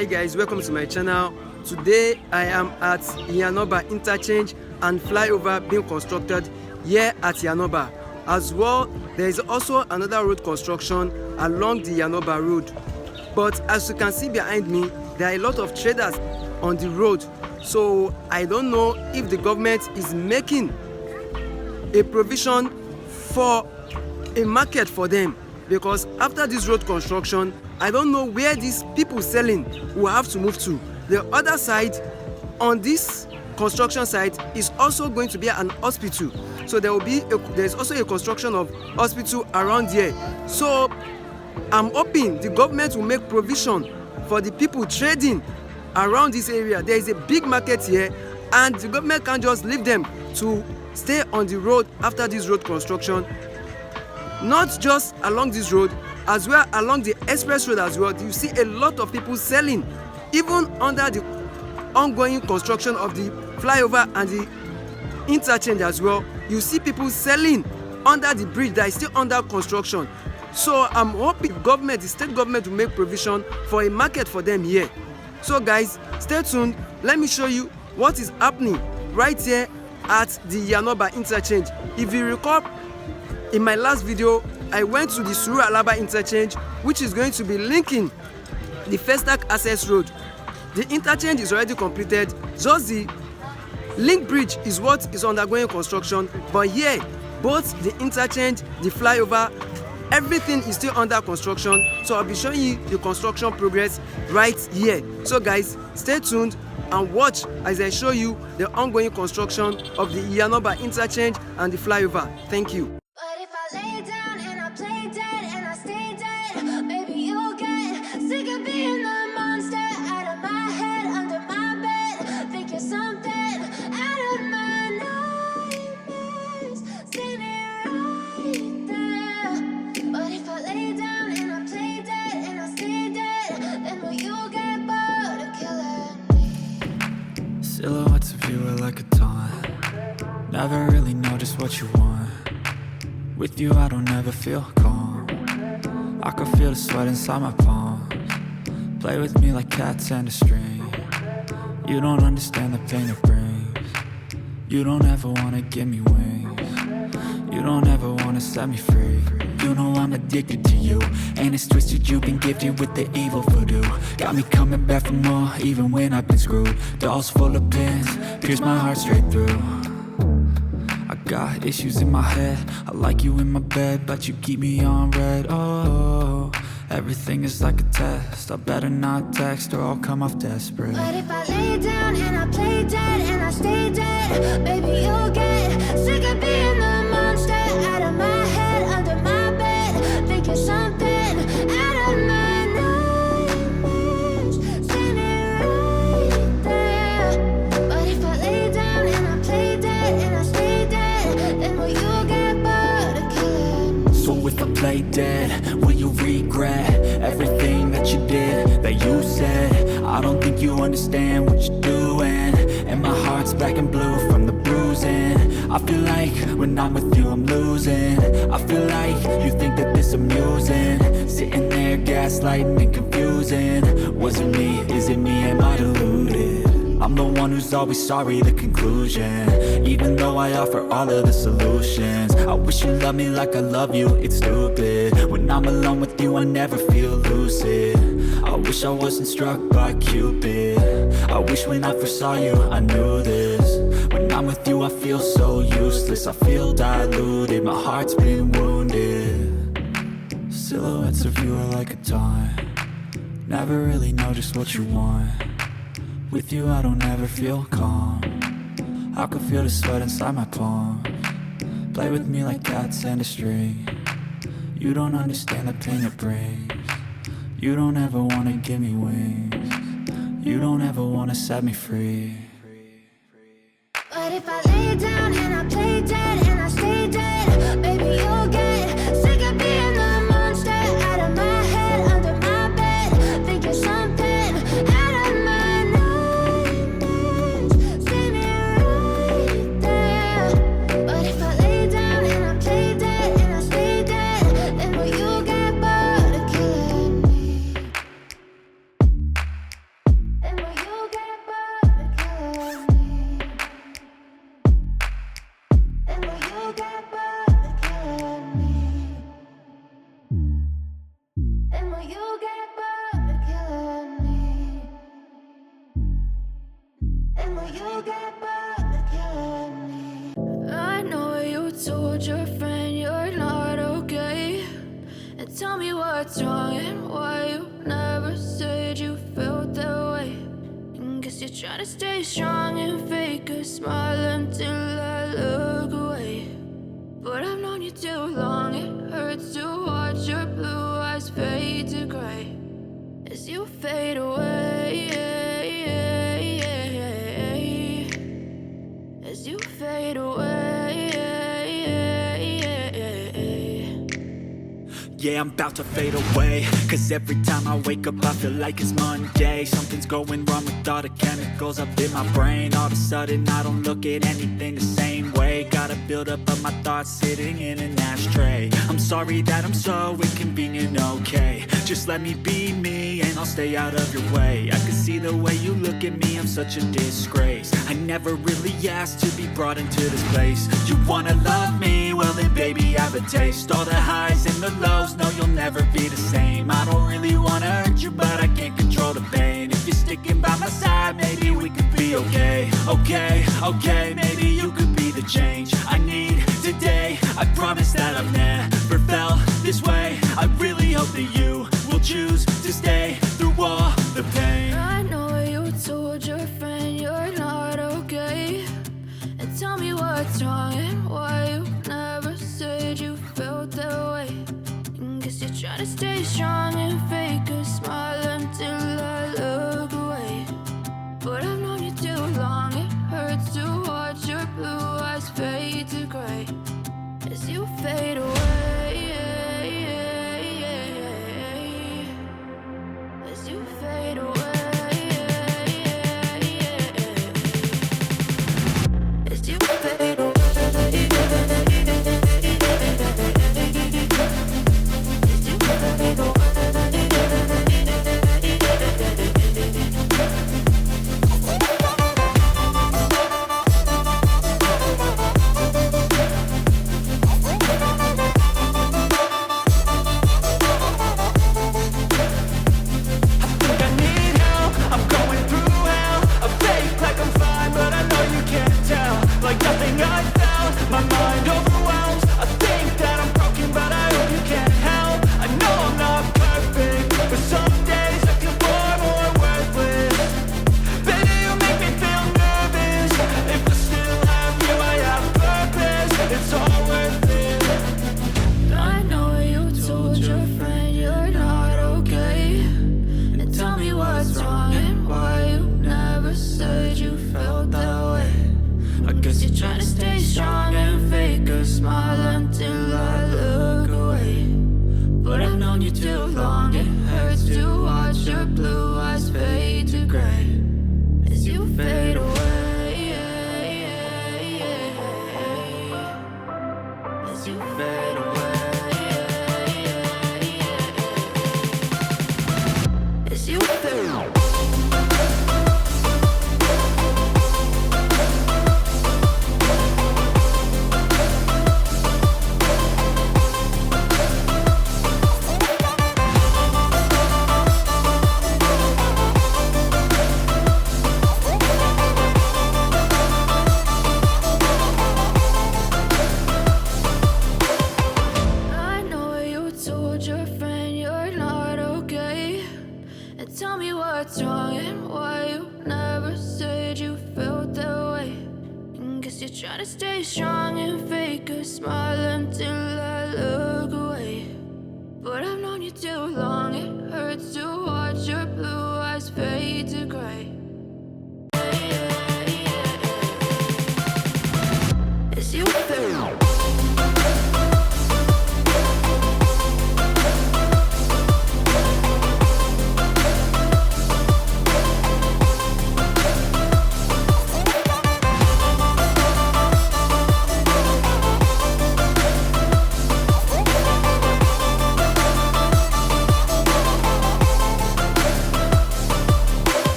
Hi guys, welcome to my channel. Today I am at Iyana Iba Interchange and Flyover being constructed here at Iyana Iba. As well, there is also another road construction along the Iyana Iba road. But as you can see behind me, there are a lot of traders on the road. So I don't know if the government is making a provision for a market for them, because after this road construction, I don't know where these people selling will have to move to. The other side on this construction site is also going to be an hospital, so there is also a construction of hospital around here. So I'm hoping the government will make provision for the people trading around this area. There is a big market here, and the government can't just leave them to stay on the road after this road construction. Not just along this road, as well along the express road as well. You see a lot of people selling, even under the ongoing construction of the flyover and the interchange as well. You see people selling under the bridge that is still under construction. So I'm hoping the state government will make provision for a market for them here. So guys, stay tuned. Let me show you what is happening right here at the Iyana Iba Interchange. If you recall, in my last video, I went to the Alaba Interchange, which is going to be linking the Festac Access Road. The interchange is already completed. Just the link bridge is what is undergoing construction. But here, both the interchange, the flyover, everything is still under construction. So I'll be showing you the construction progress right here. So guys, stay tuned and watch as I show you the ongoing construction of the Iyana Iba Interchange and the flyover. Thank you. Silhouettes of you are like a taunt. Never really know just what you want. With you I don't ever feel calm. I can feel the sweat inside my palms. Play with me like cats and a string. You don't understand the pain it brings. You don't ever wanna give me wings. You don't ever wanna set me free. You know I'm addicted to you, and it's twisted, you've been gifted with the evil voodoo. Got me coming back for more, even when I've been screwed. Dolls full of pins, pierce my heart straight through. I got issues in my head, I like you in my bed, but you keep me on red. Oh, everything is like a test, I better not text or I'll come off desperate. But if I lay down and I play dead and I stay dead, baby you'll get sick of being the monster out of my head, under my bed, thinking something out of my nightmares, standing right there. But if I lay down and I play dead and I stay dead, then will you get bored of killing me? So if I play dead, will you regret everything that you did, that you said? I don't think you understand what you're doing, and my heart's black and blue from the bruising. I feel like when I'm with you I'm losing. I feel like you think that this amusing, sitting there gaslighting and confusing. Was it me? Is it me? Am I deluded? I'm the one who's always sorry, the conclusion, even though I offer all of the solutions. I wish you loved me like I love you, it's stupid. When I'm alone with you I never feel lucid. I wish I wasn't struck by Cupid. I wish when I first saw you I knew this. When I'm with you I feel so useless, I feel diluted, my heart's been wounded. Silhouettes of you are like a taunt. Never really know just what you want. With you I don't ever feel calm. I can feel the sweat inside my palms. Play with me like cats and a string. You don't understand the pain it brings. You don't ever wanna give me wings. You don't ever wanna set me free. But if I lay down and I play dead and I stay dead, baby you'll get sick of being the monster out of my head, under my bed, thinking something out of my nightmares, standing right there. But if I lay down and I play dead and I stay dead, then will you get bored of killing me? you'll get back at me. I know you told your friend you're not okay, and tell me what's wrong and why you never said you felt that way. And guess you're trying to stay strong and fake a smile until I look away. But I've known you too long, it hurts to watch your blue eyes fade to gray as you fade away, as you fade away. Yeah, I'm about to fade away, cause every time I wake up I feel like it's Monday. Something's going wrong with all the chemicals up in my brain. All of a sudden I don't look at anything the same way. Got a buildup of my thoughts sitting in an ashtray. I'm sorry that I'm so inconvenient, okay. Just let me be me and I'll stay out of your way. I can see the way you look at me, I'm such a disgrace. I never really asked to be brought into this place. You wanna love me? Well then baby I have a taste. All the highs and the lows, no you'll never be the same. I don't really wanna hurt you but I can't control the pain. If you're sticking by my side maybe we could be okay. Okay, maybe you could be the change I need today. I promise that I've never felt this way. I really hope that you will choose to stay through all the pain. I know you told your friend you're not okay, and tell me what's wrong and why you never said you felt that way. And guess you're trying to stay strong and fake a smile until I look away. But I've known you too long, it hurts to watch your blue eyes fade to gray as you fade away, as you fade away, as you fade away.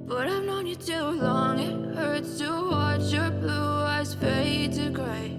But I've known you too long. It hurts to watch your blue eyes fade to gray.